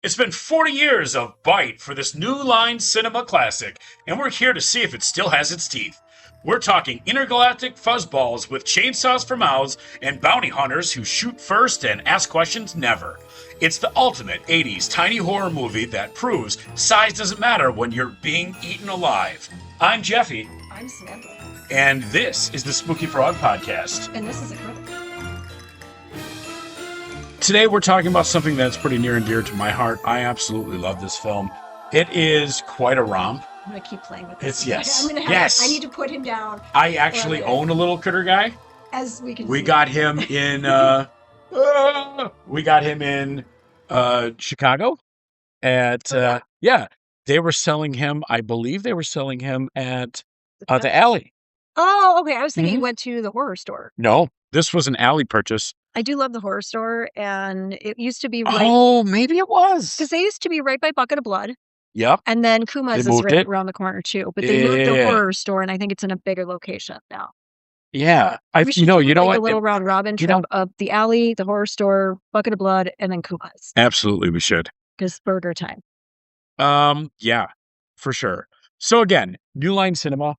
It's been 40 years of Bite for this New Line Cinema classic, and we're here to see if it still has its teeth. We're talking intergalactic fuzzballs with chainsaws for mouths and bounty hunters who shoot first and ask questions never. It's the ultimate 80s tiny horror movie that proves size doesn't matter when you're being eaten alive. I'm Jeffy. I'm Samantha. And this is the Spooky Frog Podcast. And this is a critic. Today we're talking about something that's pretty near and dear to my heart. I absolutely love this film. It is quite a romp. I'm going to keep playing with this. Yes. I need to put him down. I actually own a little critter guy. As we can see. We got him in Chicago at they were selling him, I believe they were selling him at the alley. Oh, okay. I was thinking you went to the horror store. No, this was an alley purchase. I do love the horror store, and it used to be right. Oh, maybe it was. Because they used to be right by Bucket of Blood. Yep. And then Kuma's is right around the corner too. But they moved the horror store, and I think it's in a bigger location now. Yeah. You know what? A little round robin trip of the alley, the horror store, Bucket of Blood, and then Kuma's. Absolutely, we should. Because burger time. Yeah, for sure. So again, New Line Cinema.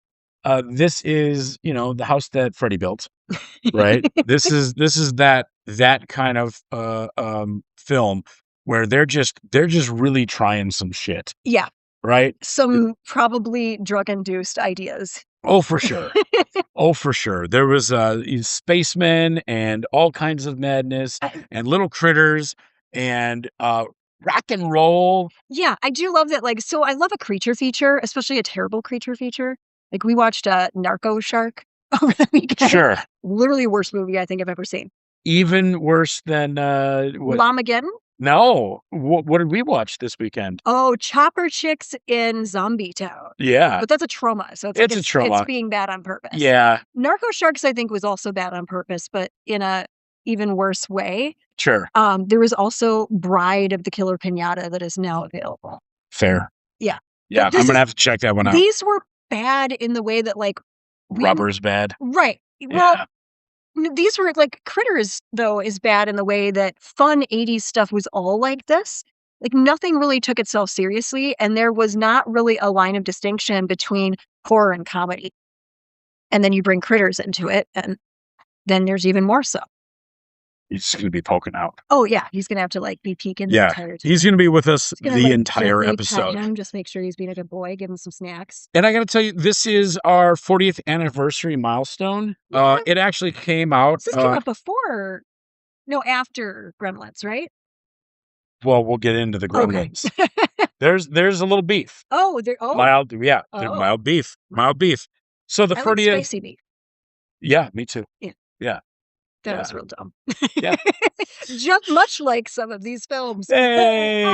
This is, the house that Freddie built, right? This is that kind of film where they're just really trying some shit. Yeah. Right? Some probably drug-induced ideas. Oh, for sure. Oh, for sure. There was spacemen and all kinds of madness and little critters and rock and roll. Yeah, I do love that. So I love a creature feature, especially a terrible creature feature. Like we watched Narco Shark over the weekend. Sure. Literally the worst movie I think I've ever seen. Even worse than Lamageddon? No. What did we watch this weekend? Oh, Chopper Chicks in Zombie Town. Yeah. But that's a trauma. So it's a trauma. It's being bad on purpose. Yeah. Narco Sharks, I think, was also bad on purpose, but in a even worse way. Sure. There was also Bride of the Killer Piñata that is now available. Fair. Yeah. Yeah, I'm going to have to check that one out. These were bad in the way that, rubber's bad. Right. Well, these were, Critters, though, is bad in the way that fun 80s stuff was all like this. Nothing really took itself seriously, and there was not really a line of distinction between horror and comedy. And then you bring Critters into it, and then there's even more so. He's going to be poking out. Oh, yeah. He's going to have to, be peeking the entire time. He's going to be with us the entire episode. Just make sure he's being a good boy. Give him some snacks. And I got to tell you, this is our 40th anniversary milestone. Yeah. It actually came out. This came out after Gremlins, right? Well, we'll get into the Gremlins. Okay. There's a little beef. Oh, mild beef. Mild beef. So the 40th. Like spicy beef. Yeah, me too. Yeah. That was real dumb. Yeah. Just much like some of these films. Hey.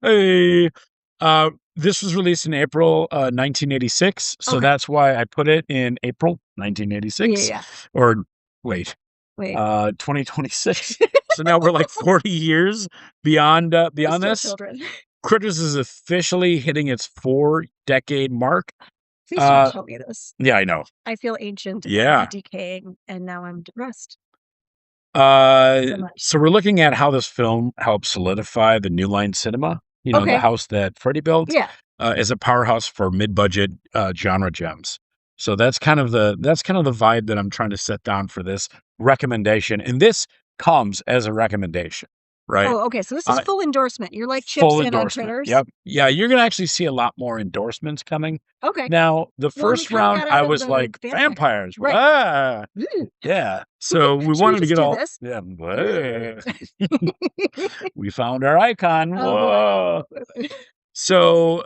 Hey. This was released in April 1986. So that's why I put it in April 1986. Yeah. Or wait. 2026. So now we're 40 years beyond this. Children. Critters is officially hitting its 4-decade mark. Please don't tell me this. Yeah, I know. I feel ancient and decaying, and now I'm depressed. So we're looking at how this film helped solidify the New Line Cinema, the house that Freddie built, as a powerhouse for mid-budget genre gems. So that's kind of the vibe that I'm trying to set down for this recommendation, and this comes as a recommendation, right? Oh, okay. So this is full endorsement. You're like Chips in on Critters. Yep. Yeah, you're gonna actually see a lot more endorsements coming. Okay. Now the first round, I was like vampires. Right. Ah! Yeah. So we wanted to get all. This? Yeah. We found our icon. Whoa. So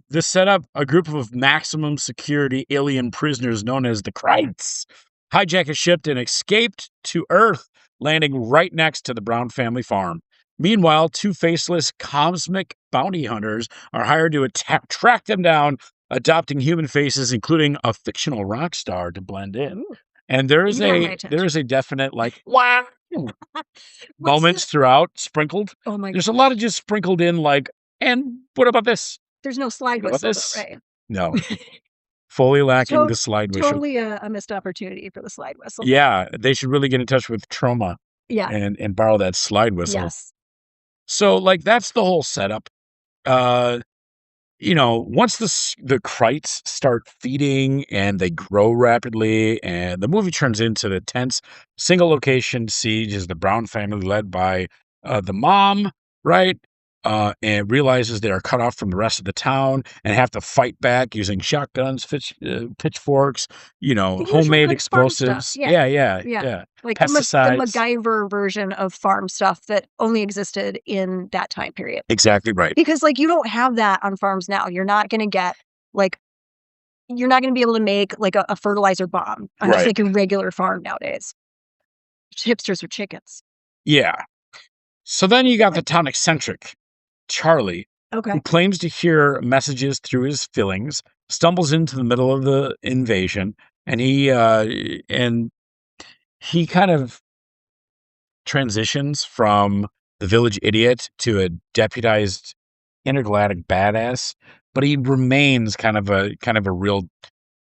this set up a group of maximum security alien prisoners known as the Krytes hijack a ship and escaped to Earth, landing right next to the Brown family farm. Meanwhile, two faceless cosmic bounty hunters are hired to track them down, adopting human faces, including a fictional rock star to blend in. Ooh. And there is a definite wow moments throughout sprinkled. Oh my! There's a lot of just sprinkled in and what about this? There's no slide whistle, right? No. Fully lacking the slide whistle. Totally a missed opportunity for the slide whistle. Yeah, they should really get in touch with Trauma. Yeah. And borrow that slide whistle. Yes. So, like, that's the whole setup. Once the Krytes start feeding and they grow rapidly, and the movie turns into the tense single location siege as the Brown family, led by the mom, right? And realizes they are cut off from the rest of the town and have to fight back using shotguns, pitchforks, The usual homemade good farm stuff. explosives. Yeah. Yeah. Like the Pesticides. MacGyver version of farm stuff that only existed in that time period. Exactly right. Because, like, you don't have that on farms now. You're not gonna get, like you're not gonna be able to make, like, a fertilizer bomb on just, Right. like, a regular farm nowadays. Hipsters with chickens. Yeah. So then you got the town eccentric, Charlie, Okay. who claims to hear messages through his fillings, stumbles into the middle of the invasion, and he kind of transitions from the village idiot to a deputized intergalactic badass, but he remains kind of a real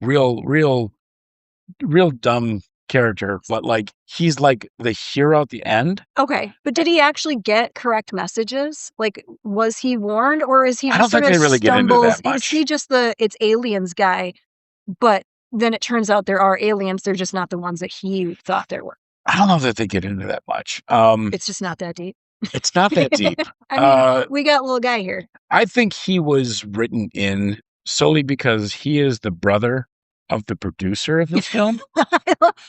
real dumb character, but like he's like the hero at the end. Okay, but did he actually get correct messages? Like, was he warned, or is he I don't just think sort they of really get into that stumbles? Is he much. just the "it's aliens" guy, but then it turns out there are aliens, they're just not the ones that he thought there were. I don't know that they get into that much. It's just not that deep. It's not that deep. I mean, we got a little guy here. I think he was written in solely because he is the brother of the producer of the film,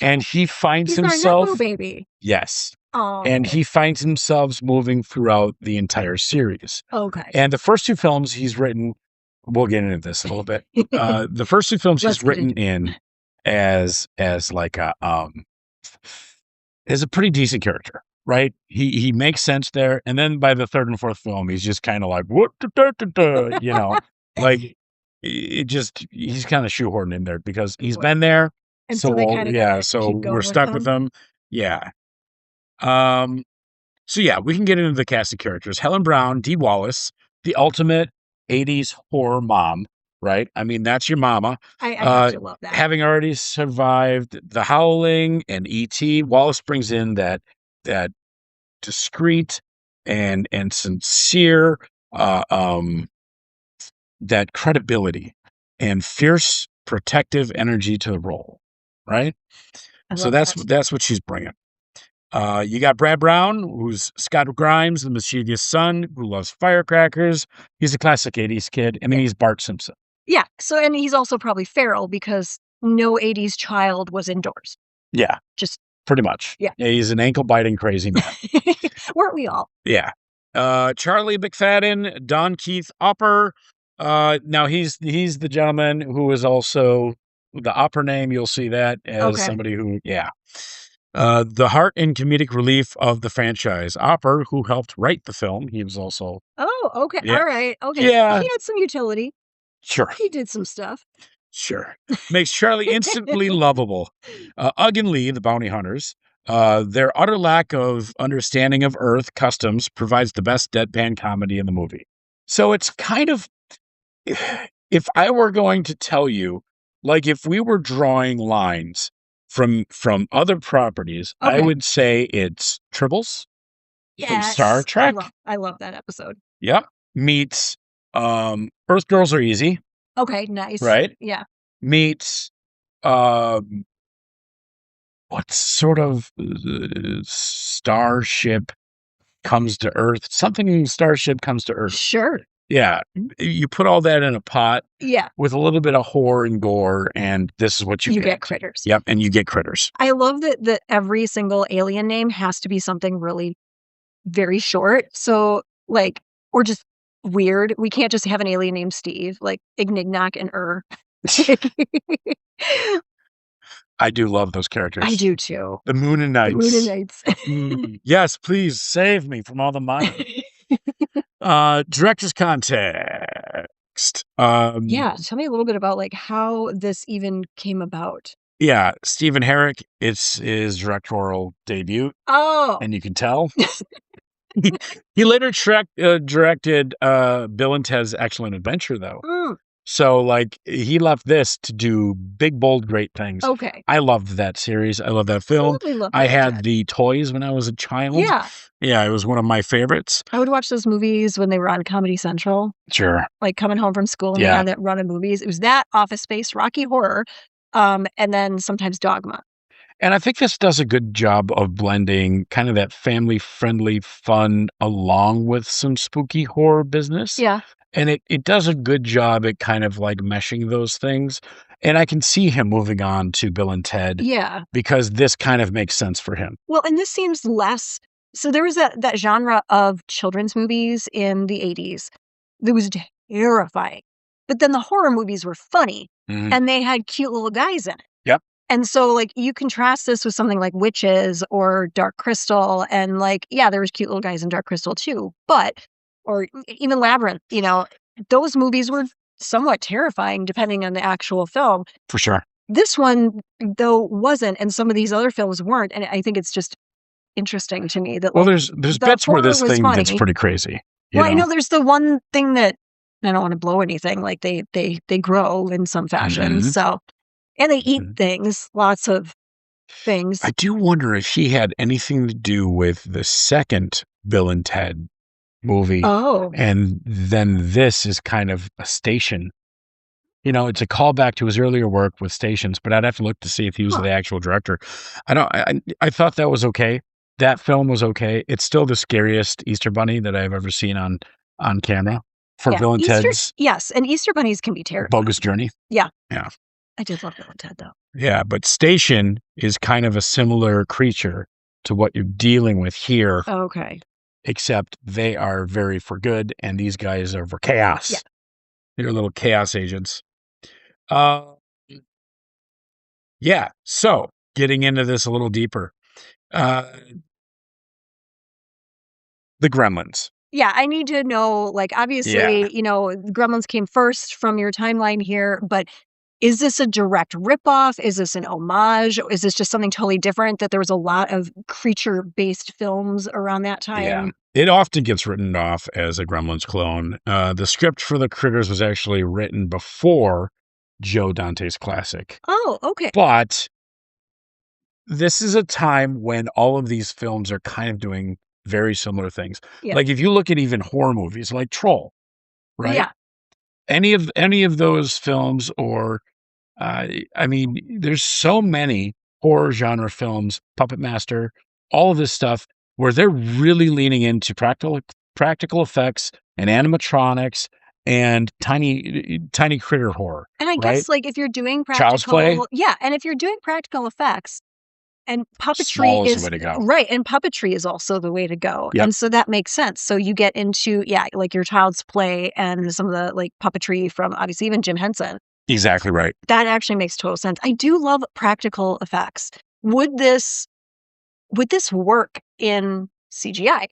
and he finds He's our himself Nepo baby. yes, Oh, and he finds himself moving throughout the entire series. okay. And the first two films he's written, we'll get into this a little bit. The first two films Let's he's get written into in as like a is a pretty decent character, right? He makes sense there, and then by the third and fourth film, he's just kind of like what, like it just he's kind of shoehorned in there because he's been there. And So so they kinda yeah, gotta so keep going we're with stuck with him. them. Yeah. So yeah, we can get into the cast of characters. Helen Brown, Dee Wallace, the ultimate 80s horror mom, right? I mean, that's your mama. I have to love that. Having already survived The Howling and E.T., Wallace brings in that discreet and sincere that credibility and fierce protective energy to the role, right? I So love that. that's what she's bringing. You got Brad Brown, who's Scott Grimes, the mischievous son who loves firecrackers. He's a classic 80s kid. And then he's Bart Simpson. Yeah, so and he's also probably feral because no 80s child was indoors. Yeah, Just pretty much. Yeah. He's an ankle-biting crazy man. weren't we all? Yeah. Charlie McFadden, Don Keith Opper. Now he's the gentleman who is also the Opper name. You'll see that as Okay. somebody who, the heart and comedic relief of the franchise. Opper, who helped write the film, he was also Oh, okay, Yeah. alright, okay. Yeah. He had some utility. sure. He did some stuff. Sure. Makes Charlie instantly lovable. Ugg and Lee, the bounty hunters, their utter lack of understanding of Earth customs provides the best deadpan comedy in the movie. So it's kind of, if I were going to tell you, like if we were drawing lines from other properties, I Okay. would say it's Tribbles from Star Trek. I love that episode. Yep. Meets Earth Girls Are Easy. Okay, nice. Right? Yeah. Meets what sort of starship comes to Earth? Something starship comes to Earth. Sure. Yeah. You put all that in a pot Yeah. with a little bit of horror and gore, and this is what you get critters. Yep, and you get critters. I love that every single alien name has to be something really very short. So, like, or just weird. We can't just have an alien named Steve, like Ignignock and I do love those characters. I do too. The Moon and Knights. Moon and Knights. Yes, please save me from all the money. Director's context. Yeah, tell me a little bit about like how this even came about. Yeah, Stephen Herek, it's his directorial debut, Oh, and you can tell. He later directed Bill and Ted's Excellent Adventure, though. So, like, he left this to do big, bold, great things. Okay. I loved that series. I love that film. Absolutely love I Bill and had Ted. the toys when I was a child. Yeah. Yeah, it was one of my favorites. I would watch those movies when they were on Comedy Central, Sure. like coming home from school and they Yeah. had that run of movies. It was that, Office Space, Rocky Horror, and then sometimes Dogma. And I think this does a good job of blending kind of that family-friendly fun along with some spooky horror business. Yeah. And it does a good job at kind of, like, meshing those things, and I can see him moving on to Bill and Ted Yeah. because this kind of makes sense for him. Well, and this seems less so there was that genre of children's movies in the 80s that was terrifying, but then the horror movies were funny, Mhm. and they had cute little guys in it. Yep. And so, like, you contrast this with something like Witches or Dark Crystal, and, like, yeah, there was cute little guys in Dark Crystal too, but or even Labyrinth, those movies were somewhat terrifying depending on the actual film. For sure. This one, though, wasn't, and some of these other films weren't, and I think it's just interesting to me that, Well, like, there's the bits where horror this was thing gets funny. pretty crazy, Well, I know there's the one thing that I don't wanna blow anything, like, they grow in some fashion, Mhm. so and they eat Mhm. things, lots of things. I do wonder if he had anything to do with the second Bill and Ted movie, Oh, and then this is kind of a station. It's a callback to his earlier work with Stations, but I'd have to look to see if he was huh, the actual director. I don't I thought that was okay. That film was okay. It's still the scariest Easter bunny that I've ever seen on camera for yeah, Bill and Ted's yes, and Easter bunnies can be terrifying. Bogus Journey. Yeah, Yeah. I did love Bill and Ted, though. Yeah, but Station is kind of a similar creature to what you're dealing with here, Okay. except they are very for good, and these guys are for Yeah. chaos. They're little chaos agents. Uh, yeah, so getting into this a little deeper, uh, the Gremlins. Yeah, I need to know, like, Yeah. obviously, Gremlins came first from your timeline here, but is this a direct ripoff? Is this an homage? Is this just something totally different that there was a lot of creature-based films around that Yeah. time? It often gets written off as a Gremlins clone. The script for the Critters was actually written before Joe Dante's classic. Oh, okay. But this is a time when all of these films are kind of doing very similar things. Yeah. Like, if you look at even horror movies like Troll, right? Yeah. Any of those films or, I mean, there's so many horror genre films, Puppet Master, all of this stuff where they're really leaning into practical effects and animatronics and tiny critter horror, And I right? guess, like, if you're doing Child's Play, and if you're doing practical effects and puppetry small is the is way to go. right, and puppetry is also the way to go, Yep. and so that makes sense. So you get into, yeah, like your Child's Play and some of the, like, puppetry from, obviously, even Jim Henson. Exactly right. That actually makes total sense. I do love practical effects. Would this work in CGI?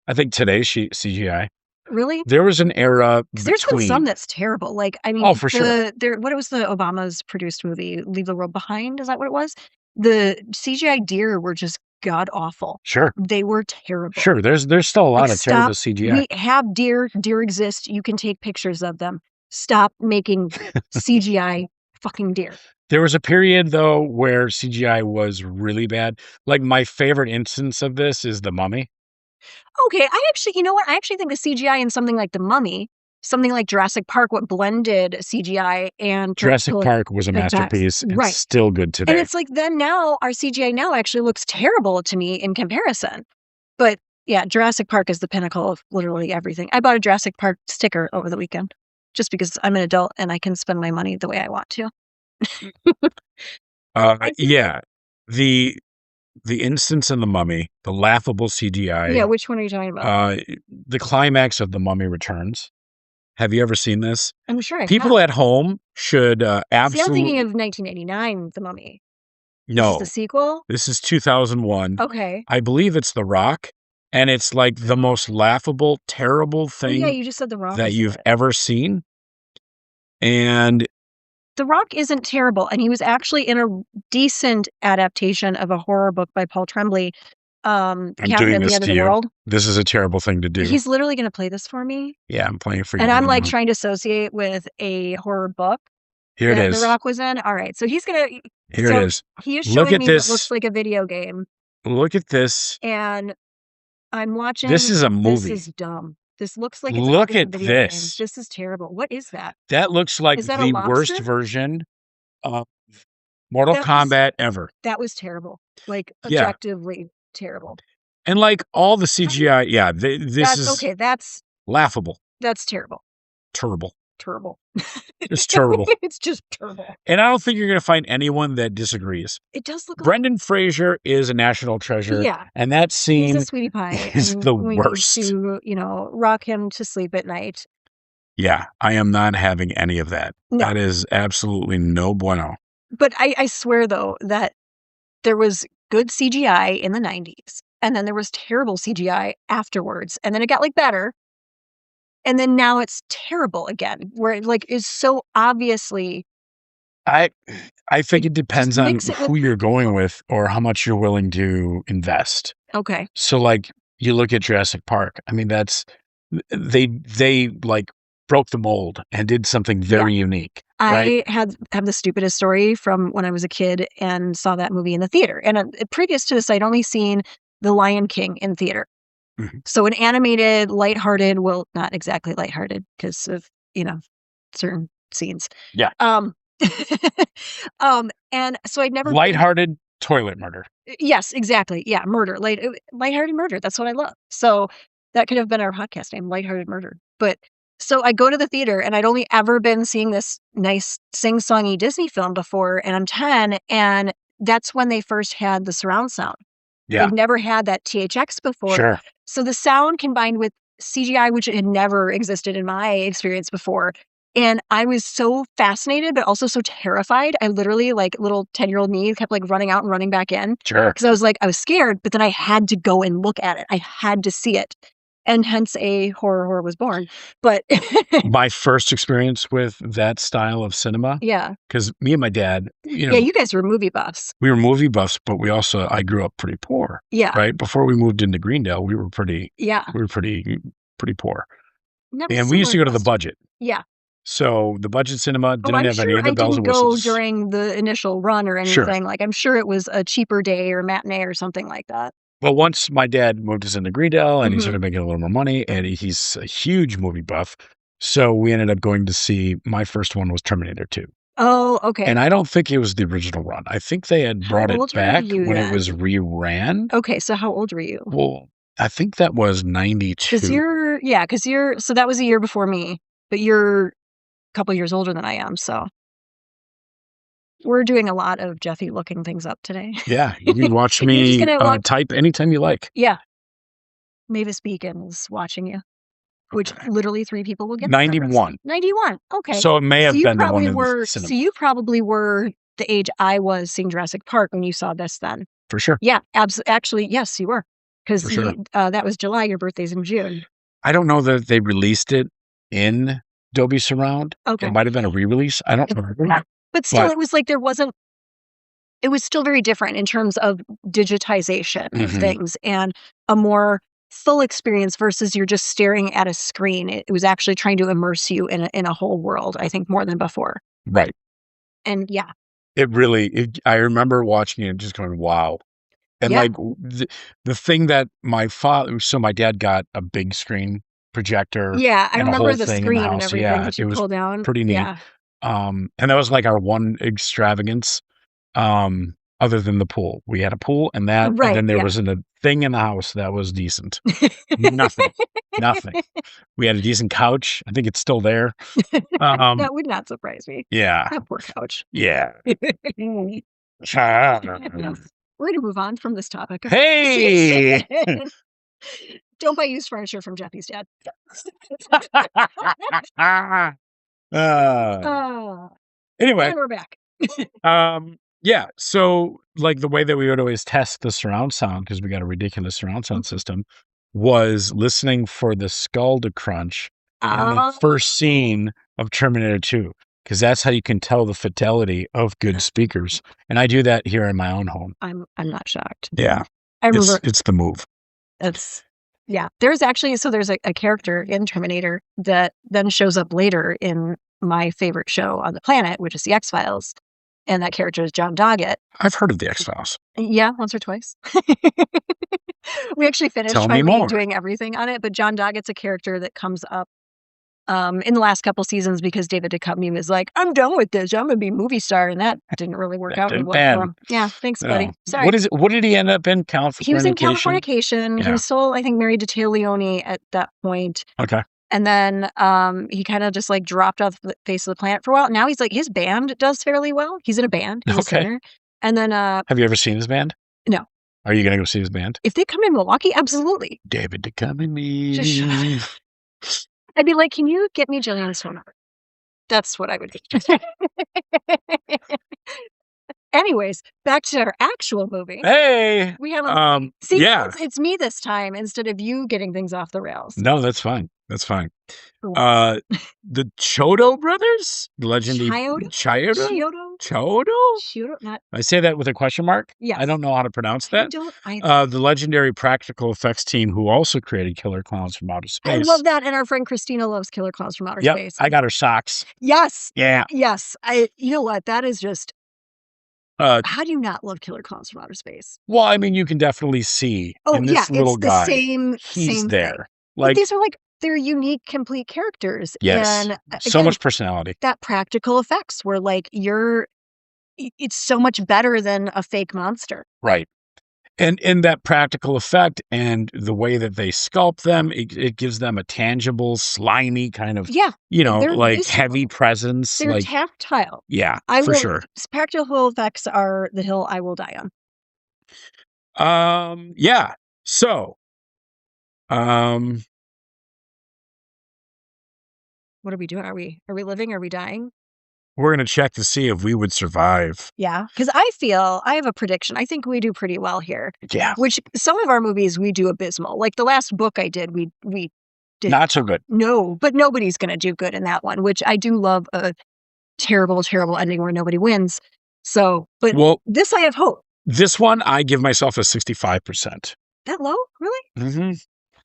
I think today's CGI. Really? There was an era 'Cause there's been some between. that's terrible. Like, I Oh, mean, for sure. what was the Obama's produced movie? Leave the World Behind? Is that what it was? The CGI deer were just god awful. Sure. They were terrible. Sure. There's still a lot Like, of terrible stop. CGI. We have deer. Deer exist. You can take pictures of them. Stop making CGI fucking deer. There was a period, though, where CGI was really bad. Like, my favorite instance of this is The Mummy. Okay, you know what? I actually think the CGI in something like The Mummy, something like Jurassic Park, what blended CGI and Jurassic practical Park was a effects. masterpiece and Right. still good And today. it's like then now our CGI now actually looks terrible to me in comparison. But yeah, Jurassic Park is the pinnacle of literally everything. I bought a Jurassic Park sticker over the weekend just because I'm an adult and I can spend my money the way I want to. I think Yeah. The instance in The Mummy, the laughable CGI, Yeah, which one are you talking about? the climax of The Mummy Returns. Have you ever seen this? I'm sure I People have. at home should See, I'm absolutely. thinking of 1989, The Mummy. This is the No, sequel? this is 2001. Okay. I believe it's The Rock, and it's like the most laughable, terrible Oh, yeah, thing you just said The Rock that was in you've it. ever seen. And The Rock isn't terrible, and he was actually in a decent adaptation of a horror book by Paul Tremblay, I'm Captain doing at the this End of to the you. World. This is a terrible thing to do. He's literally going to play this for me. Yeah, I'm playing for you. And I'm right like now. trying to associate with a horror book Here it that The is. Rock was in. All right. So he's going to. Here it is. He is Look showing at me what this. looks like a video game. Look at this. And I'm watching. This is a movie. This is dumb. This looks like it's Look a at video game. this. This is terrible. What is that? That looks like Is that the a worst lobster? version of Mortal Kombat ever. That was terrible. Like, Yeah. objectively terrible. And like all the CGI, yeah, this is okay. That's laughable. That's terrible. Terrible. Terrible. It's terrible. It's just terrible. And I don't think you're going to find anyone that disagrees. It does look. Brendan Fraser is a national treasure. Yeah. And that scene He's a sweetie pie. is and the we worst. Need to, rock him to sleep at night. Yeah, I am not having any of that. No. That is absolutely no bueno. But I swear, though, that there was good CGI in the 90s, and then there was terrible CGI afterwards, and then it got, better, and then now it's terrible again, where it, is so obviously... I think it depends on who you're going with or how much you're willing to invest. Okay. So, you look at Jurassic Park. I mean, they broke the mold and did something very unique. Right? I have the stupidest story from when I was a kid and saw that movie in the theater. And previous to this, I'd only seen The Lion King in theater. Mm-hmm. So an animated, lighthearted, well, not exactly lighthearted because of, certain scenes. Yeah. And so I'd never lighthearted toilet murder. Yes, exactly. Yeah, murder. Lighthearted murder. That's what I love. So that could have been our podcast name, Lighthearted Murder. But so I go to the theater, and I'd only ever been seeing this nice sing-songy Disney film before, and I'm 10, and that's when they first had the surround sound. Yeah. They've never had that THX before. Sure. So the sound combined with CGI, which had never existed in my experience before. And I was so fascinated, but also so terrified. I literally, little 10-year-old me, kept running out and running back in. Sure. Because I was scared, but then I had to go and look at it. I had to see it. And hence a horror was born. But my first experience with that style of cinema. Yeah. Because me and my dad, Yeah, you guys were movie buffs. We were movie buffs, but I grew up pretty poor. Yeah. Right? Before we moved into Greendale, we were pretty poor. And we used to go to the budget. Yeah. So the budget cinema didn't have any of the bells and whistles. Go during the initial run or anything. Sure. I'm sure it was a cheaper day or matinee or something like that. Well, once my dad moved us into Greendale and he started making a little more money, and he's a huge movie buff. So we ended up going to see, my first one was Terminator 2. Oh, okay. And I don't think it was the original run. I think they had brought it back when it was reran. Okay, so how old were you? Well, I think that was 92. So that was a year before me, but you're a couple years older than I am, so. We're doing a lot of Jeffy looking things up today. Yeah, you can watch me type anytime you like. Yeah. Mavis Beacon is watching you, which literally 3 people will get. 91. 91. Okay. So it may have been the one in the cinema. So you probably were the age I was seeing Jurassic Park when you saw this then. For sure. Yeah, actually, yes, you were. Because that was July, your birthday's in June. I don't know that they released it in Dolby Surround. Okay. It might have been a re-release. I don't remember. But still, it was it was still very different in terms of digitization of things and a more full experience versus you're just staring at a screen. It was actually trying to immerse you in a whole world, I think, more than before. Right. And yeah. I remember watching it and just going, wow. And the thing that my dad got a big screen projector. Yeah, I remember the screen and everything that you pull down. Pretty neat. Yeah. And that was our one extravagance, other than the pool. We had a pool and that, and then there wasn't a thing in the house that was decent. Nothing. We had a decent couch. I think it's still there. That would not surprise me. Yeah. That poor couch. Yeah. We're going to move on from this topic. Hey! Don't buy used furniture from Jeffy's dad. Anyway, and we're back. Yeah. So, the way that we would always test the surround sound, because we got a ridiculous surround sound system, was listening for the skull to crunch in the first scene of Terminator 2, because that's how you can tell the fidelity of good speakers. And I do that here in my own home. I'm not shocked. Yeah. I remember. It's the move. There's actually, there's a character in Terminator that then shows up later in my favorite show on the planet, which is The X-Files. And that character is John Doggett. I've heard of The X-Files. Yeah, once or twice. We actually finished finally doing everything on it, but John Doggett's a character that comes up in the last couple seasons because David Duchovny was like, I'm done with this. I'm going to be a movie star. And that didn't really work out well for him. Yeah, thanks, buddy. Sorry. What did he end up in? He was in Californication. Yeah. He was still, I think, married to Tia Leone at that point. Okay. And then he kind of just like dropped off the face of the planet for a while. Now he's like, his band does fairly well. He's in a band. He's a singer. And then have you ever seen his band? No. Are you gonna go see his band? If they come in Milwaukee, absolutely. David Duchovny. I'd be like, can you get me Jillian's phone number? That's what I would do. Anyways, back to our actual movie. Hey, we have it's me this time instead of you getting things off the rails. No, that's fine. That's fine. The Chiodo Brothers, the legendary Chiodo. Not. I say that with a question mark. Yeah, I don't know how to pronounce that. I don't either. The legendary practical effects team who also created Killer Clowns from Outer Space. I love that, and our friend Christina loves Killer Clowns from Outer Space. I got her socks. Yes. Yeah. Yes. You know what? That is just. How do you not love Killer Clowns from Outer Space? Well, I mean, you can definitely see in this little guy. He's there. Thing. Like these are they're unique, complete characters. Yes. And again, so much personality. That practical effects where it's so much better than a fake monster. Right. And in that practical effect and the way that they sculpt them, it gives them a tangible, slimy kind of, heavy presence. They're tactile. Yeah, for sure. Practical effects are the hill I will die on. Yeah. So, what are we doing? Are we living? Are we dying? We're going to check to see if we would survive. Yeah, because I have a prediction. I think we do pretty well here. Yeah. Which some of our movies we do abysmal. Like the last book I did, we did not so good. No, but nobody's going to do good in that one. Which I do love a terrible, terrible ending where nobody wins. So, but this I have hope. This one I give myself a 65%. That low, really? Mm-hmm.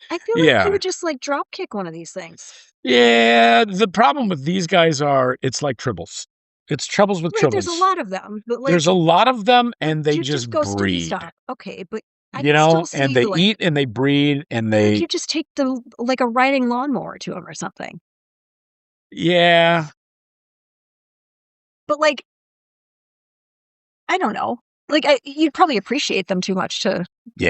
I feel like you would just drop kick one of these things. Yeah, the problem with these guys it's like tribbles. It's troubles with tribbles. There's a lot of them. But there's a lot of them, and they just breed. Stop. Okay, but and they eat and they breed and they. You just take a riding lawnmower to them or something. Yeah. But I don't know. You'd probably appreciate them too much to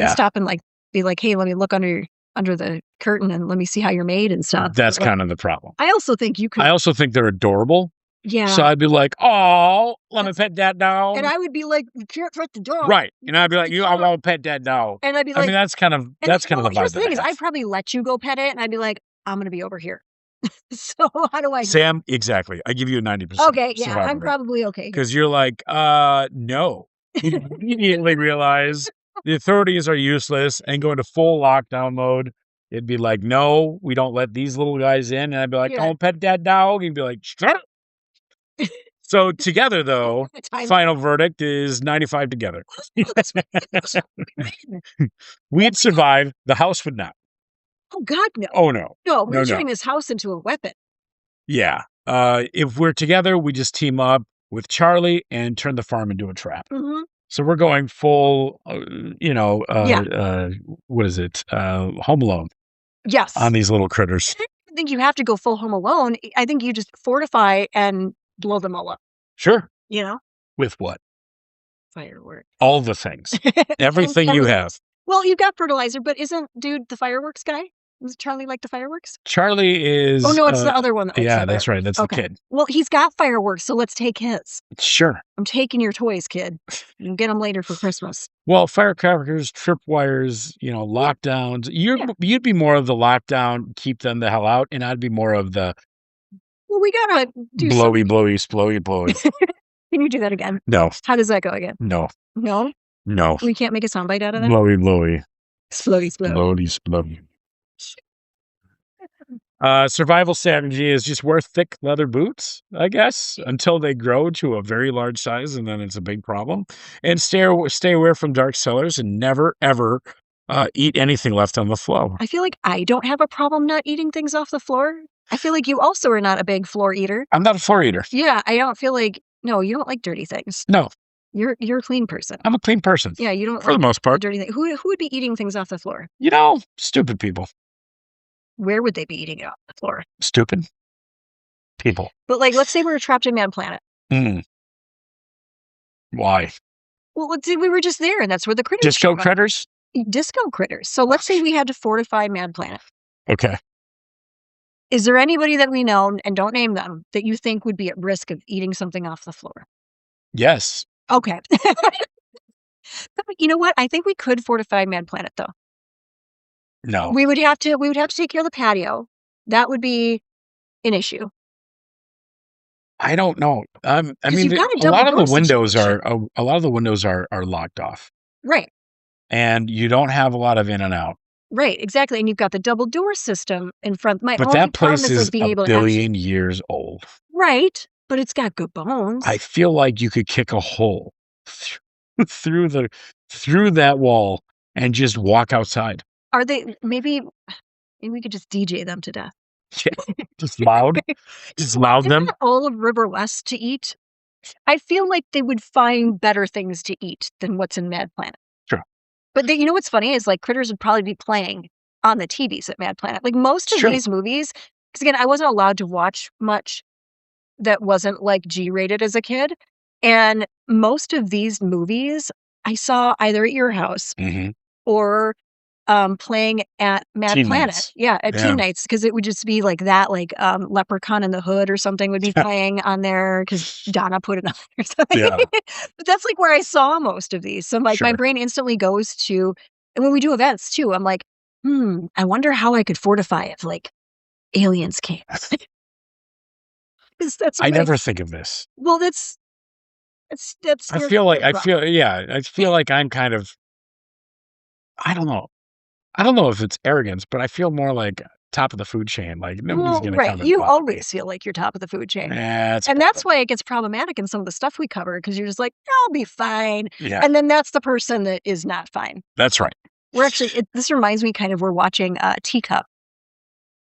stop and be like, hey, let me look under the curtain and let me see how you're made and stuff. That's kind of the problem. I also think you could. I also think they're adorable. Yeah. So I'd be like, oh, let me pet that dog. And I would be like, you can't pet the dog. Right. And I'd be like, I want to pet that dog. And I'd be like, that's kind of the vibe. Here's the thing is, I'd probably let you go pet it, and I'd be like, I'm going to be over here. So how do I? Sam, exactly. I give you a 90%. Okay, yeah, I'm probably okay. Because you're like, no. You immediately realize the authorities are useless and go into full lockdown mode. It'd be like, no, we don't let these little guys in. And I'd be like, don't pet that dog. And you'd be like, shut up. So together, though, final verdict is 95 together. We'd survive. The house would not. Oh, God, no. Oh, no. No, we're turning this house into a weapon. Yeah. If we're together, we just team up with Charlie and turn the farm into a trap. Mm-hmm. So we're going full, what is it? Home Alone. Yes. On these little critters. I don't think you have to go full Home Alone. I think you just fortify and blow them all up. Sure. With what? Fireworks. All the things. Everything you have. Well, you've got fertilizer, but isn't dude the fireworks guy? Does Charlie like the fireworks? Charlie is... Oh, no, it's the other one. That's right. That's the kid. Well, he's got fireworks, so let's take his. Sure. I'm taking your toys, kid. You'll get them later for Christmas. Well, firecrackers, tripwires, lockdowns. You'd be more of the lockdown, keep them the hell out, and I'd be more of the... Well, we gotta do blowy, blowy. Can you do that again? No. How does that go again? No. No? No. We can't make a soundbite out of that? Blowy. Splody. Blowy. Survival strategy is just wear thick leather boots, I guess, until they grow to a very large size, and then it's a big problem. And stay away from dark cellars, and never ever eat anything left on the floor. I feel like I don't have a problem not eating things off the floor. I feel like you also are not a big floor eater. I'm not a floor eater. Yeah, I don't feel like no, you don't like dirty things. No, You're a clean person. I'm a clean person. Yeah, you don't for like the most the part. dirty thing. Who would be eating things off the floor? Stupid people. Where would they be eating it off the floor? Stupid people. But like, let's say we were trapped in Man Planet. Why? Well, let's say we were just there, and that's where the critters. Disco critters? Disco critters. So let's say we had to fortify Man Planet. Okay. Is there anybody that we know, and don't name them, that you think would be at risk of eating something off the floor? Yes. Okay. You know what? I think we could fortify Man Planet, though. No. We would have to take care of the patio. That would be an issue. I don't know. I mean, you've got a a lot of double the door windows situation. are locked off, Right. and you don't have a lot of in and out. Right, exactly, and you've got the double door system in front. My But only that problem place is, is like, being a able to actually billion years old. right, but it's got good bones. I feel like you could kick a hole through that wall and just walk outside. Are they maybe we could just DJ them to death. Yeah, just loud them. Isn't all of River West to eat? I feel like they would find better things to eat than what's in Mad Planet. Sure. But you know what's funny is like critters would probably be playing on the TVs at Mad Planet. Like most of these movies, because again, I wasn't allowed to watch much that wasn't like G-rated as a kid. And most of these movies I saw either at your house or playing at Mad Teen Planet. nights. Yeah, at teen nights, because it would just be like that, like Leprechaun in the Hood or something would be playing on there because Donna put it on or something. Yeah. But that's like where I saw most of these. So like my brain instantly goes to, and when we do events too, I'm like, I wonder how I could fortify if like aliens came. I never think of this. Well, that's I feel like I'm kind of, I don't know. I don't know if it's arrogance, but I feel more like top of the food chain. Like nobody's going to come and you bother always me. feel like you're top of the food chain. That's and that's why it gets problematic in some of the stuff we cover, because you're just like, I'll be fine. Yeah. And then that's the person that is not fine. That's right. We're actually, this reminds me kind of, we're watching Teacup,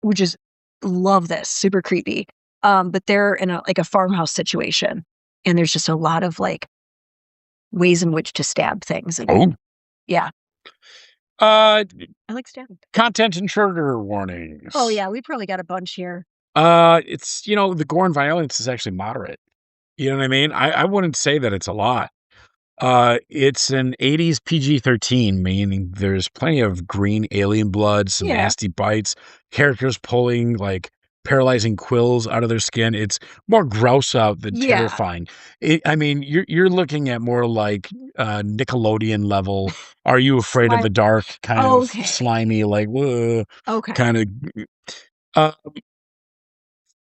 which is, love this, super creepy. But they're in a farmhouse situation, and there's just a lot of like ways in which to stab things. And, yeah. I like stabbing. Content and trigger warnings. Oh yeah, we probably got a bunch here. It's the gore and violence is actually moderate. You know what I mean? I wouldn't say that it's a lot. It's an 80s PG-13, meaning there's plenty of green alien blood, some nasty bites, characters pulling like paralyzing quills out of their skin. It's more gross out than terrifying. I mean, you're looking at more like Nickelodeon level. Are you afraid of the dark? Kind of slimy, like whoa. Kind of.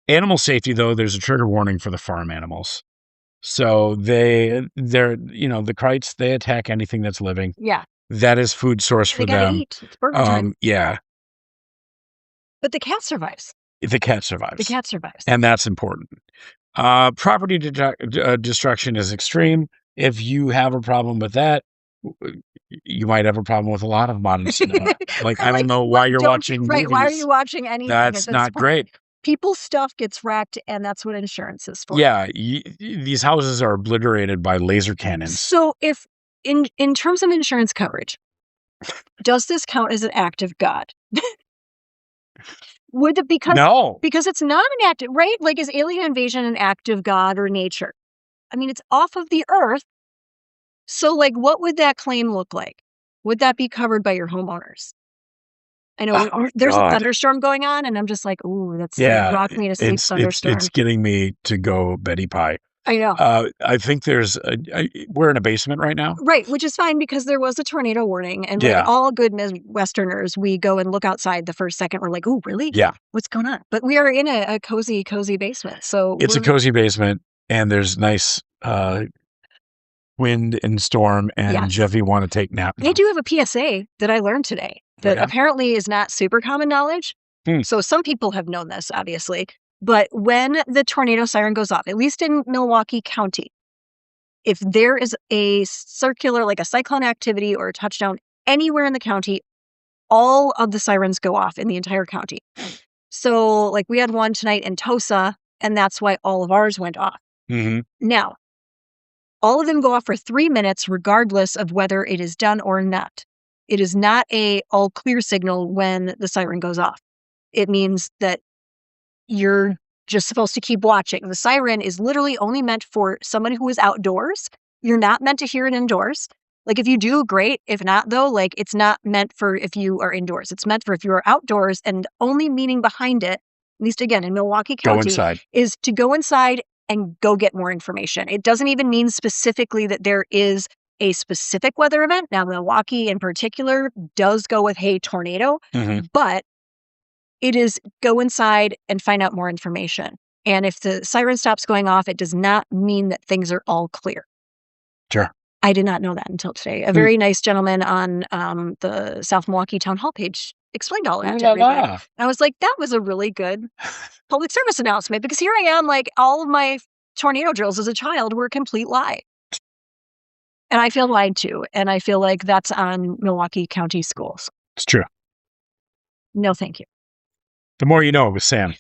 Animal safety, though, there's a trigger warning for the farm animals. So they're the Krytes, they attack anything that's living. Yeah, that is food source for them. Eat. It's burger time. Yeah. But the cat survives. The cat survives. And that's important. Property destruction is extreme. If you have a problem with that, you might have a problem with a lot of modern cinema. Like, I don't know why you're watching movies. Why are you watching anything? That's not great. People's stuff gets wrecked, and that's what insurance is for. Yeah, these houses are obliterated by laser cannons. So if, in terms of insurance coverage, does this count as an act of God? Would it, because it's not an act, right? Like, is alien invasion an act of God or nature? I mean, it's off of the earth. So, like, what would that claim look like? Would that be covered by your homeowners? I know there's a thunderstorm going on, and I'm just like, ooh, that's rock me to sleep thunderstorm. It's getting me to go Betty Pie. I know. I think we're in a basement right now. Right, which is fine because there was a tornado warning. And like all good Midwesterners, we go and look outside the first second. We're like, oh, really? Yeah. What's going on? But we are in a cozy basement. So it's a cozy basement, and there's nice wind and storm, and Jeffy want to take nap. They do have a PSA that I learned today that apparently is not super common knowledge. So some people have known this, obviously. But when the tornado siren goes off, at least in Milwaukee County, if there is a circular, like a cyclone activity or a touchdown anywhere in the county, all of the sirens go off in the entire county. So, like, we had one tonight in Tosa, and that's why all of ours went off. Now, all of them go off for 3 minutes, regardless of whether it is done or not. It is not a all clear signal when the siren goes off. It means that you're just supposed to keep watching. The siren is literally only meant for someone who is outdoors. You're not meant to hear it indoors. Like, if you do, great. If not, though, like, it's not meant for if you are indoors. It's meant for if you are outdoors, and only meaning behind it, at least again in Milwaukee County, is to go inside and go get more information. It doesn't even mean specifically that there is a specific weather event. Now, Milwaukee in particular does go with, hey, tornado, but it is go inside and find out more information. And if the siren stops going off, it does not mean that things are all clear. Sure. I did not know that until today. A very nice gentleman on the South Milwaukee Town Hall page explained all of it to everybody. And I was like, that was a really good public service announcement, because here I am, like, all of my tornado drills as a child were a complete lie. And I feel lied to. And I feel like that's on Milwaukee County schools. It's true. No, thank you. The more you know with Sam.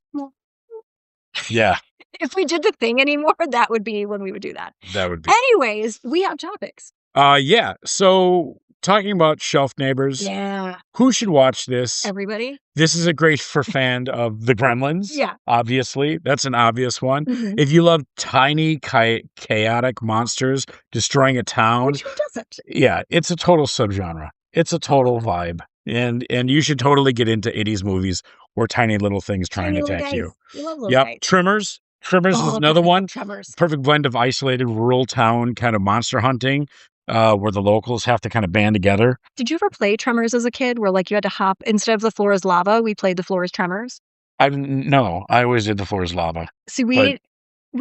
Yeah. If we did the thing anymore, that would be when we would do that. That would be. Anyways, we have topics. Yeah. So, talking about Shelf Neighbors. Yeah. Who should watch this? Everybody. This is a great for fan of the Gremlins. Yeah. Obviously. That's an obvious one. If you love tiny, chaotic monsters destroying a town. Which who doesn't? Yeah. It's a total subgenre. It's a total vibe. And you should totally get into 80s movies where tiny little things trying to attack you. We love little guys. Tremors. Tremors is another one. Tremors. Perfect blend of isolated rural town kind of monster hunting, where the locals have to kind of band together. Did you ever play Tremors as a kid, where, like, you had to hop, instead of the floor is lava, we played the floor is Tremors? No, I always did the floor is lava. See, we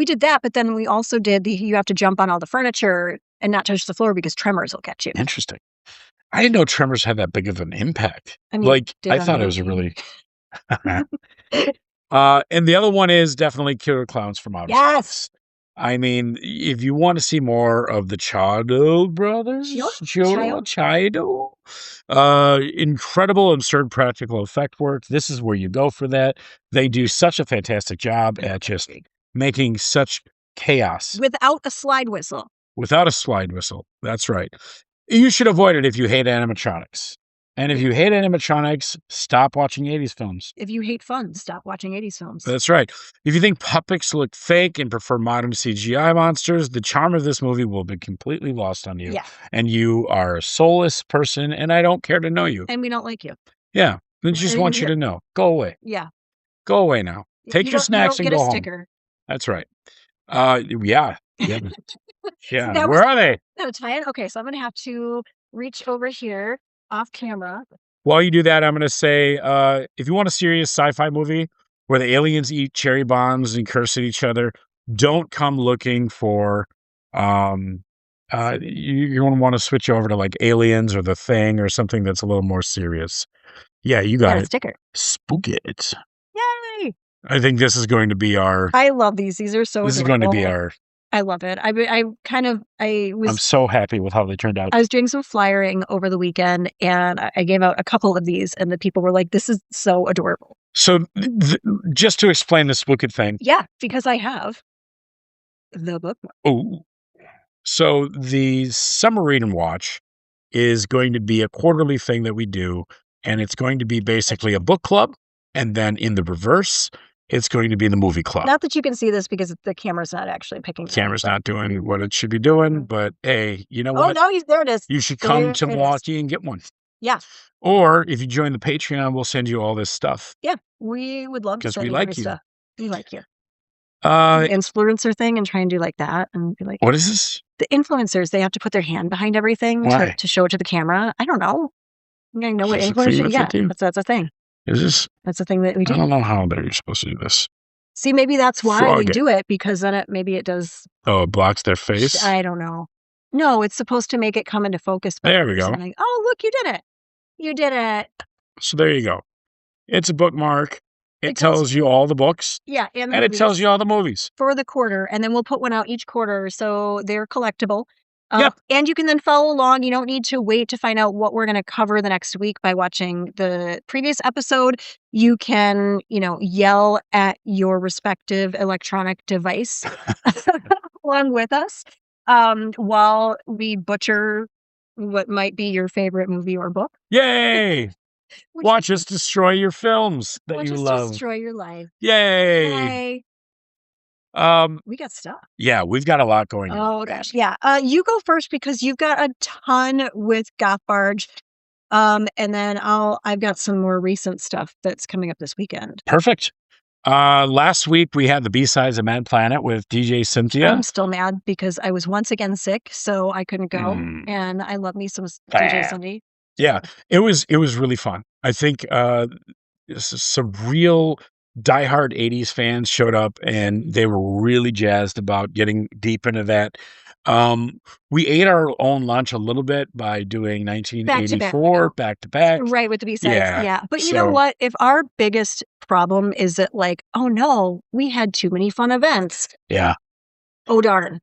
did that, but then we also did you have to jump on all the furniture and not touch the floor because tremors will catch you. Interesting. I didn't know Tremors had that big of an impact. I mean, I thought it was a really... and the other one is definitely Killer Clowns from Outer Space. I mean, if you want to see more of the Chiodo Brothers, Chiodo, incredible, absurd practical effect work. This is where you go for that. They do such a fantastic job at just making such chaos. Without a slide whistle. Without a slide whistle. That's right. You should avoid it if you hate animatronics. And if you hate animatronics, stop watching 80s films. If you hate fun, stop watching 80s films. That's right. If you think puppets look fake and prefer modern CGI monsters, the charm of this movie will be completely lost on you. Yeah. And you are a soulless person, and I don't care to know you. And we don't like you. Yeah. I just want you to know. Go away. Yeah. Go away now. Take your snacks and go home. Sticker. That's right. Yeah. Yeah. Where are they? No, tie it. Okay, so I'm going to have to reach over here off camera. While you do that, I'm going to say, if you want a serious sci-fi movie where the aliens eat cherry bombs and curse at each other, don't come looking for, you're going to want to switch over to like Aliens or The Thing or something that's a little more serious. Yeah, you got it. Sticker. Spook it. Yay! I think this is going to be our... I love these. These are so This adorable. Is going to be our... I love it. I'm so happy with how they turned out. I was doing some flyering over the weekend, and I gave out a couple of these, and the people were like, this is so adorable. So just to explain the Spook It thing. Yeah, because I have the bookmark. Oh. So the Summer Read and Watch is going to be a quarterly thing that we do, and it's going to be basically a book club, and then in the reverse, it's going to be the movie club. Not that you can see this because the camera's not actually picking. The camera's not doing what it should be doing, but hey, you know what? Oh, no, there it is. You should come to Milwaukee and get one. Yeah. Or if you join the Patreon, we'll send you all this stuff. Yeah, we would love to send you like stuff. We like you. The influencer thing and try and do like that and be like, what is this? The influencers, they have to put their hand behind everything to show it to the camera. I don't know. I know what influencers. Yeah, that's a thing. Is this? That's the thing that we do. I don't know how you're supposed to do this. See, maybe that's why we do it, because then maybe it does. Oh, it blocks their face? I don't know. No, it's supposed to make it come into focus. There we go. Like, oh, look, you did it. You did it. So there you go. It's a bookmark. It It tells- tells you all the books, Yeah, and and it tells you all the movies. for the quarter, and then we'll put one out each quarter, so they're collectible. Yep. And you can then follow along. You don't need to wait to find out what we're going to cover the next week by watching the previous episode. You can, yell at your respective electronic device along with us while we butcher what might be your favorite movie or book. Yay! Watch us destroy your films that you love. Destroy your life. Yay! Yay. We got stuff. Yeah, we've got a lot going on. Oh gosh, yeah. You go first because you've got a ton with Goth Barge, and then I've got some more recent stuff that's coming up this weekend. Perfect. Last week we had the B-sides of Mad Planet with DJ Cynthia. I'm still mad because I was once again sick, so I couldn't go, and I love me some DJ Cindy. Yeah, it was really fun. I think some real diehard 80s fans showed up and they were really jazzed about getting deep into that. We ate our own lunch a little bit by doing 1984 back to back. Right, with the B-sides. Yeah. But you know what? If our biggest problem is that, like, oh no, we had too many fun events. Yeah. Oh darn.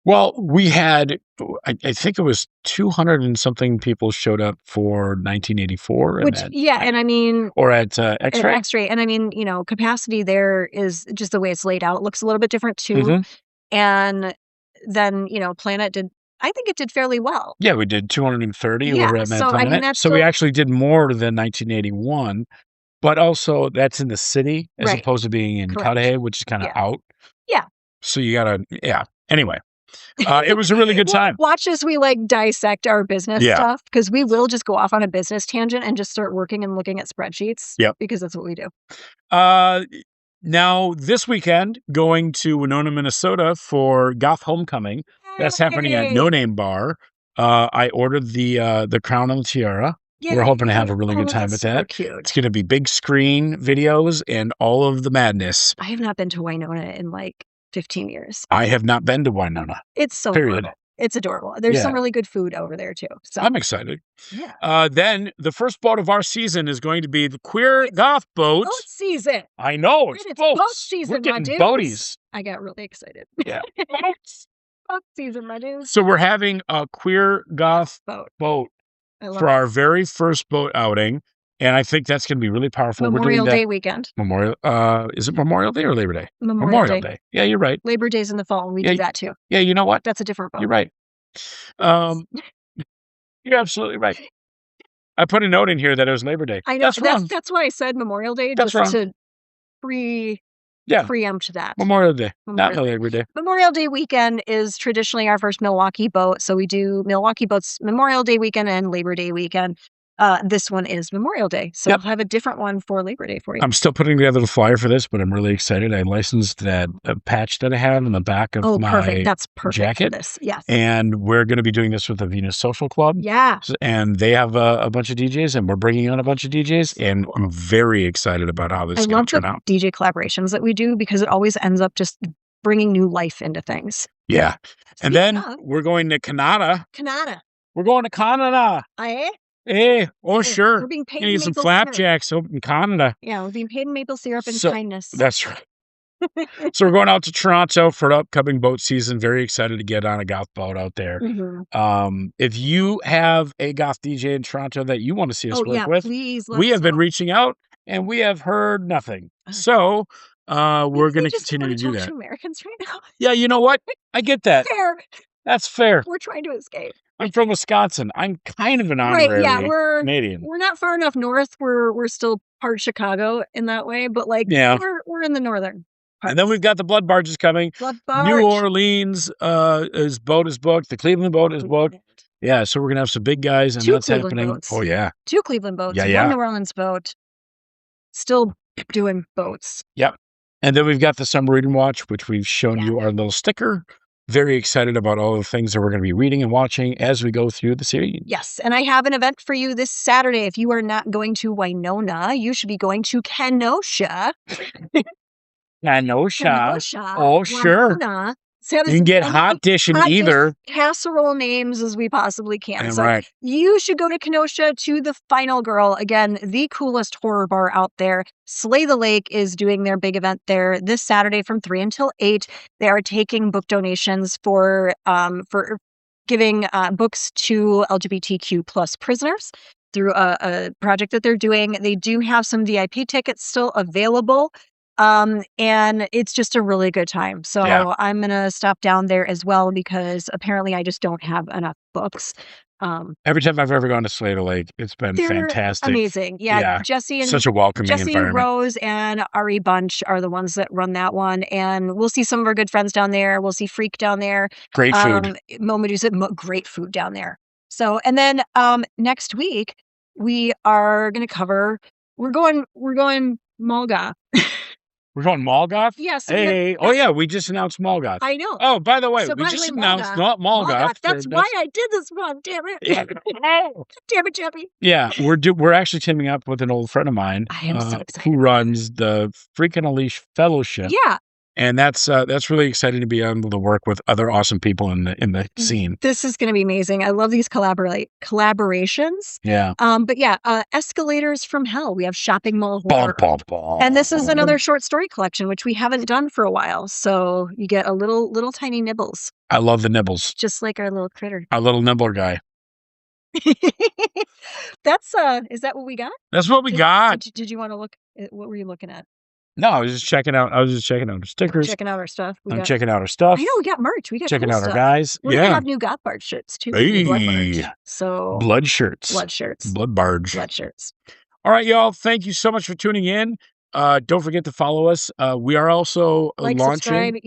Well, we had, I think it was 200 and something people showed up for 1984. And I mean... Or at X-Ray. X-Ray. And I mean, capacity there is just the way it's laid out. It looks a little bit different too. Mm-hmm. And then, Planet I think it did fairly well. Yeah, we did 230 over at Mad Planet. I mean, so we actually did more than 1981, but also that's in the city as opposed to being in Cudahy, which is kind of out. Yeah. So you gotta, Anyway. It was a really good time. Watch as we dissect our business stuff, because we will just go off on a business tangent and just start working and looking at spreadsheets. Yep. Because that's what we do. Now this weekend, going to Winona, Minnesota for Goth Homecoming. That's happening at No Name Bar. I ordered the crown and the tiara. Yay. We're hoping to have a really good time with that. Cute. It's going to be big screen videos and all of the madness. I have not been to Winona in 15 years. I have not been to Winona. It's so adorable. It's adorable. There's some really good food over there too. So I'm excited. Yeah. Then the first boat of our season is going to be the Queer Goth Boat. Boat season. I know. It's boat season. We're getting boaties. I got really excited. Yeah. Boat season, my dude. So we're having a Queer Goth boat for our very first boat outing. And I think that's going to be really powerful. Memorial Day weekend. Is it Memorial Day or Labor Day? Memorial Day. Yeah, you're right. Labor Day's in the fall. We do that too. Yeah, you know what? That's a different boat. You're right. You're absolutely right. I put a note in here that it was Labor Day. I know. That's why I said Memorial Day. That's just wrong. To preempt that. Memorial Day, not Labor Day. Memorial Day weekend is traditionally our first Milwaukee boat. So we do Milwaukee boats Memorial Day weekend and Labor Day weekend. This one is Memorial Day. So we'll have a different one for Labor Day for you. I'm still putting together the flyer for this, but I'm really excited. I licensed that patch that I have in the back of my That's perfect jacket. For this. Yes. And we're going to be doing this with the Venus Social Club. Yeah. And they have a bunch of DJs, and we're bringing on a bunch of DJs, and I'm very excited about how this is going to turn out. DJ collaborations that we do, because it always ends up just bringing new life into things. Yeah. And then we're going to Canada. We're going to Canada. Hey, sure. We're being paid you need some flapjacks over in Canada. Yeah, we're being paid in maple syrup and kindness. That's right. So we're going out to Toronto for the upcoming boat season. Very excited to get on a goth boat out there. Mm-hmm. If you have a goth DJ in Toronto that you want to see us work with, please we have been reaching out and we have heard nothing. So we're going to continue to do that. To Americans right now. Yeah, you know what? I get that. Fair. That's fair. We're trying to escape. I'm from Wisconsin. I'm kind of an honorary Canadian. We're not far enough north. We're still part Chicago in that way, but we're in the northern part. And then we've got the Blood Barges coming. Blood Barge. New Orleans boat is booked. The Cleveland boat is booked. Yeah, so we're gonna have some big guys, and that's happening. Boats. Oh yeah, 2 Cleveland boats. Yeah. 1 New Orleans boat. Still doing boats. Yep. And then we've got the Summer Reading Watch, which we've shown you our little sticker. Very excited about all the things that we're going to be reading and watching as we go through the series. Yes, and I have an event for you this Saturday. If you are not going to Winona, you should be going to Kenosha. Kenosha. Oh, sure. Winona. You can get hot dish in either. Casserole names as we possibly can. So right. you should go to Kenosha to the Final Girl. Again, the coolest horror bar out there. Slay the Lake is doing their big event there this Saturday from 3 until 8. They are taking book donations for giving books to LGBTQ plus prisoners through a project that they're doing. They do have some VIP tickets still available. And it's just a really good time. So I'm going to stop down there as well because apparently I just don't have enough books. Every time I've ever gone to Slay the Lake, it's been fantastic. Amazing. Yeah. Jesse and such a welcoming environment. Rose and Ari Bunch are the ones that run that one. And we'll see some of our good friends down there. We'll see Freak down there. Great food. Great food down there. So, and then next week we are going to cover, we're going Mulga. We're going Molgoth? Yes. Hey. We just announced Molgoth. I know. Oh, by the way, we just announced not Molgoth. That's why I did this one. Damn it. Yeah. Damn it, Jeffy. Yeah, we're actually teaming up with an old friend of mine I am so excited. who runs the Freakin' Unleashed Fellowship. Yeah. And that's really exciting to be able to work with other awesome people in the scene. This is going to be amazing. I love these collaborations. Yeah. But yeah, Escalators from Hell. We have Shopping Mall Horror. And this is another short story collection, which we haven't done for a while. So you get a little tiny nibbles. I love the nibbles. Just like our little critter. Our little nibbler guy. That's is that what we got? That's what we got. Did you want to look? What were you looking at? No, I was just checking out our stickers. Checking out our stuff. Checking out our stuff. I know we got merch. We got checking cool out stuff. our guys. We're gonna have new Goth Bard shirts too. Hey. Blood merch. So blood shirts. Blood barge. Blood shirts. All right, y'all. Thank you so much for tuning in. Don't forget to follow us. We are also launching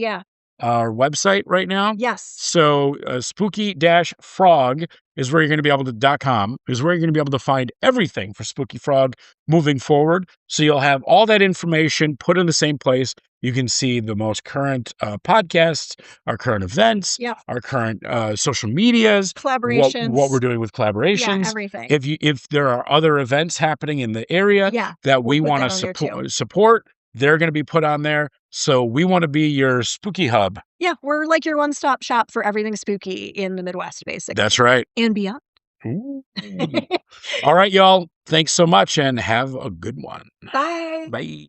our website right now. Yes. So spooky-frog is where you're going to be able to .com is where you're going to be able to find everything for Spooky Frog moving forward. So you'll have all that information put in the same place. You can see the most current podcasts, our current events, our current social medias, collaborations, what we're doing with collaborations, everything. If there are other events happening in the area that we want to support, they're going to be put on there. So we want to be your spooky hub. Yeah, we're like your one-stop shop for everything spooky in the Midwest, basically. That's right. And beyond. All right, y'all. Thanks so much and have a good one. Bye. Bye.